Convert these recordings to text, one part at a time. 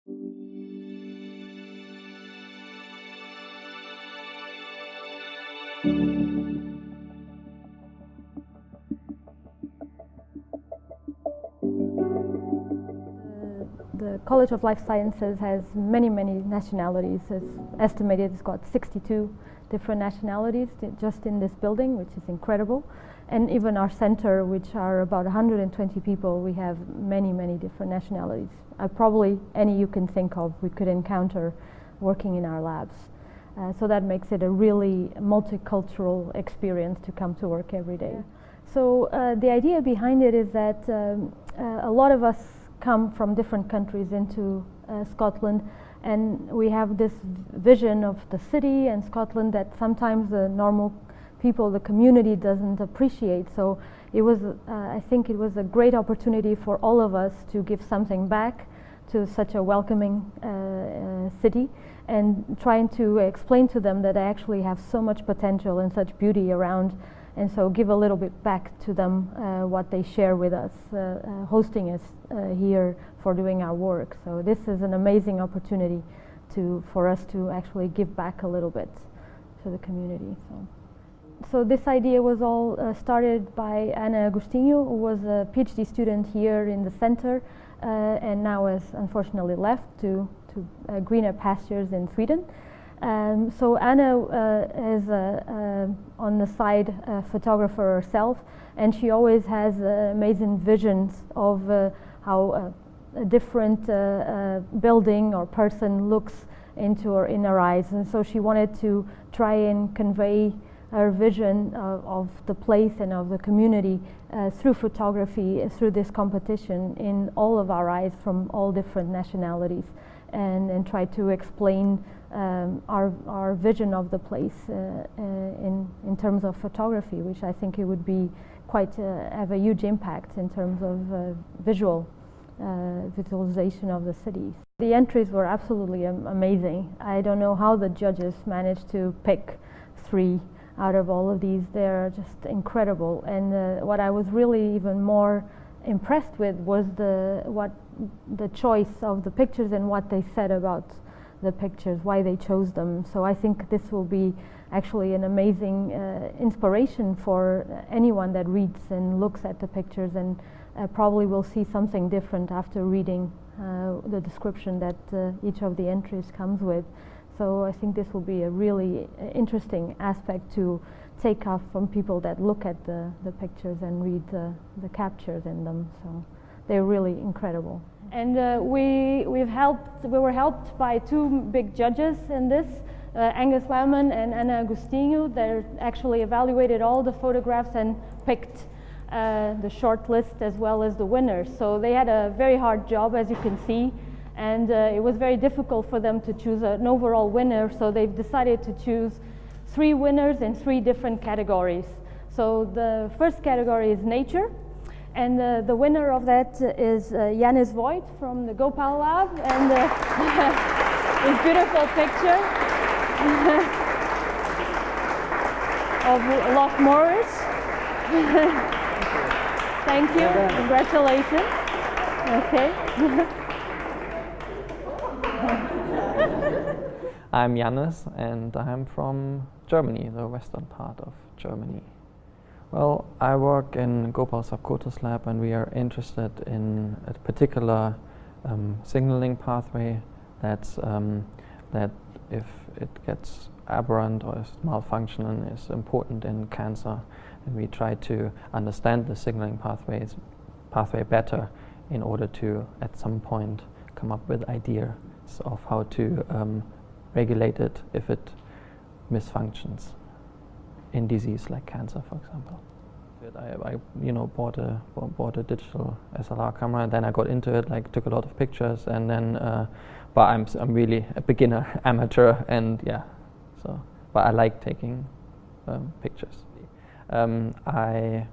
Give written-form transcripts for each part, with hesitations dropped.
The College of Life Sciences has many nationalities. It's estimated it's got 62 different nationalities just in this building, which is incredible. And even our center, which are about 120 people, we have many different nationalities. Probably any you can think of we could encounter working in our labs. So that makes it a really multicultural experience to come to work every day. So the idea behind it is that a lot of us come from different countries into Scotland, and we have this vision of the city and Scotland that sometimes the normal people, the community, doesn't appreciate. So it was, I think it was a great opportunity for all of us to give something back to such a welcoming city, and trying to explain to them that they actually have so much potential and such beauty around, and so give a little bit back to them what they share with us, hosting us here for doing our work. So this is an amazing opportunity for us to actually give back a little bit to the community. So this idea was all started by Ana Agostinho, who was a PhD student here in the center, and now has unfortunately left to greener pastures in Sweden. So Anna is on the side photographer herself, and she always has amazing visions of how a different building or person looks into her in her eyes, and so she wanted to try and convey her vision of the place and of the community through photography, through this competition in all of our eyes from all different nationalities, and try to explain our vision of the place in terms of photography, which I think it would be quite have a huge impact in terms of visualization of the city. The entries were absolutely amazing. I don't know how the judges managed to pick 3 out of all of these. They're just incredible, and what I was really even more impressed with was the choice of the pictures and what they said about the pictures, why they chose them. So I think this will be actually an amazing inspiration for anyone that reads and looks at the pictures, and probably will see something different after reading the description that each of the entries comes with. So I think this will be a really interesting aspect to take off from people that look at the pictures and read the captures in them. So they're really incredible. And we were helped by 2 big judges in this, Angus Wellman and Ana Agostinho. They actually evaluated all the photographs and picked the short list as well as the winners. So they had a very hard job, as you can see, and it was very difficult for them to choose an overall winner, so they've decided to choose 3 winners in 3 different categories. So the first category is nature, and the winner of that is Janis Voigt from the Gopal Lab, and his beautiful picture of Loch Morris. Thank you, congratulations. Okay. I'm Janis, and I'm from Germany, the western part of Germany. Well, I work in Gopal Sapkota's lab, and we are interested in a particular signaling pathway that if it gets aberrant or is malfunctioning, is important in cancer, and we try to understand the signaling pathway better in order to at some point come up with ideas of how to regulate it if it misfunctions in disease like cancer, for example. I bought a digital SLR camera, and then I got into it, took a lot of pictures, and then but I'm really a beginner, amateur, and but I like taking pictures. I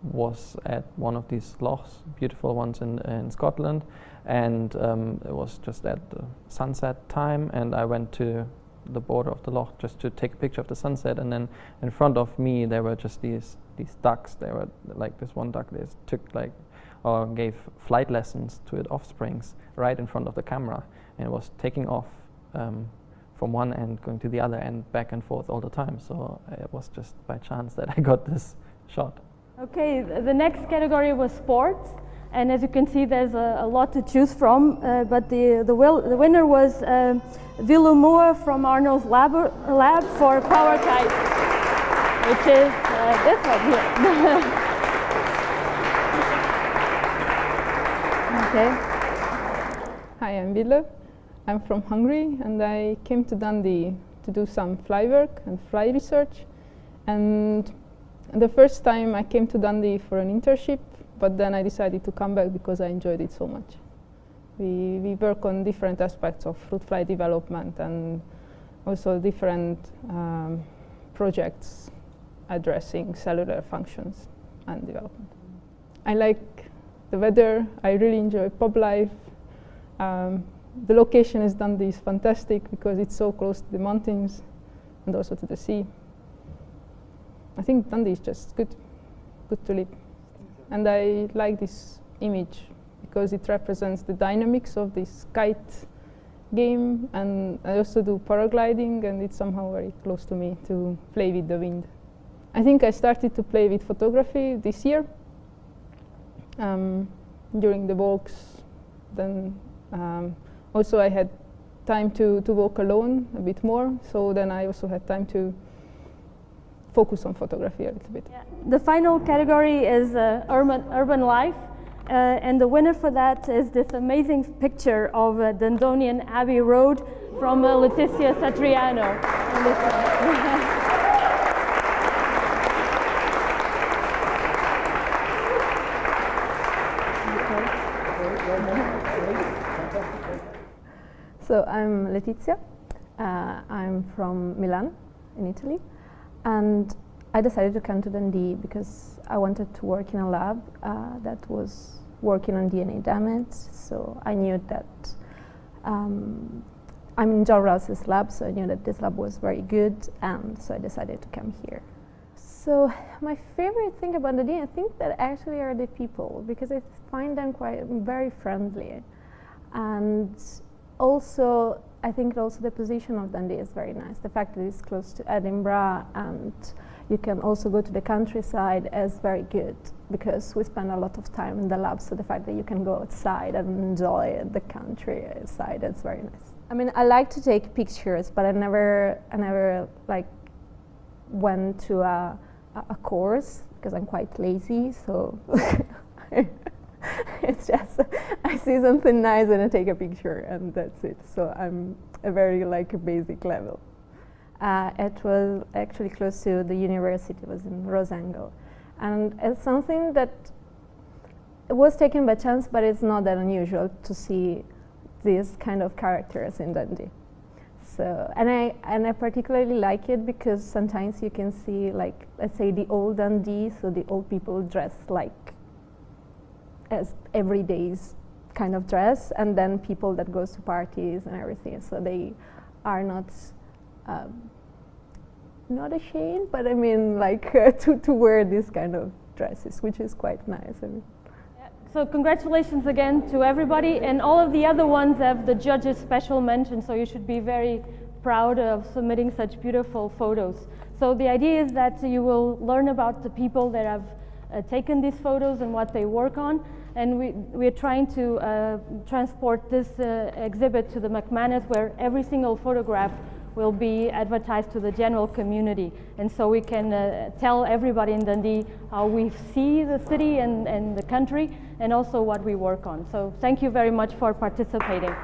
was at one of these lochs, beautiful ones in Scotland, and it was just at the sunset time, and I went to the border of the loch just to take a picture of the sunset, and then in front of me there were just these ducks. They were like this one duck, they took like or gave flight lessons to its offsprings right in front of the camera, and it was taking off from one end going to the other end, back and forth all the time. So it was just by chance that I got this shot. Okay, the next category was sports, and as you can see there's a lot to choose from, but the winner was Vilumua from Arnold's lab for power kite, which is this one here. Okay. Hi, I'm Ville. I'm from Hungary, and I came to Dundee to do some fly work and fly research. And the first time I came to Dundee for an internship, but then I decided to come back because I enjoyed it so much. We work on different aspects of fruit fly development and also different projects addressing cellular functions and development. I like the weather, I really enjoy pub life. The location is Dundee is fantastic because it's so close to the mountains and also to the sea. I think Dundee is just good to live. And I like this image because it represents the dynamics of this kite game, and I also do paragliding, and it's somehow very close to me to play with the wind. I think I started to play with photography this year during the walks. Then also I had time to walk alone a bit more, so then I also had time to focus on photography a little bit. Yeah. The final category is urban life, and the winner for that is this amazing picture of Dundonian Abbey Road from Letizia Satriano. So I'm Letizia. I'm from Milan in Italy, and I decided to come to Dundee because I wanted to work in a lab that was working on DNA damage. So I knew that I'm in John Rouse's lab, so I knew that this lab was very good, and so I decided to come here. So my favorite thing about Dundee, I think that actually are the people, because I find them very friendly, and also I think also the position of Dundee is very nice. The fact that it's close to Edinburgh and you can also go to the countryside is very good because we spend a lot of time in the lab, so the fact that you can go outside and enjoy the countryside is very nice. I mean, I like to take pictures, but I never like went to a course because I'm quite lazy, so it's just I see something nice and I take a picture and that's it. So I'm a very basic level. It was actually close to the university. It was in Rosango, and it's something that it was taken by chance, but it's not that unusual to see these kind of characters in Dundee. So and I particularly like it because sometimes you can see, like, let's say the old Dundee, so the old people dress like as everyday's kind of dress, and then people that goes to parties and everything, so they are not ashamed, but I mean to wear this kind of dresses, which is quite nice. I mean. Yeah. So congratulations again to everybody, and all of the other ones have the judges' special mention, so you should be very proud of submitting such beautiful photos. So the idea is that you will learn about the people that have taken these photos and what they work on, and we're trying to transport this exhibit to the McManus, where every single photograph will be advertised to the general community, and so we can tell everybody in Dundee how we see the city and the country, and also what we work on. So thank you very much for participating.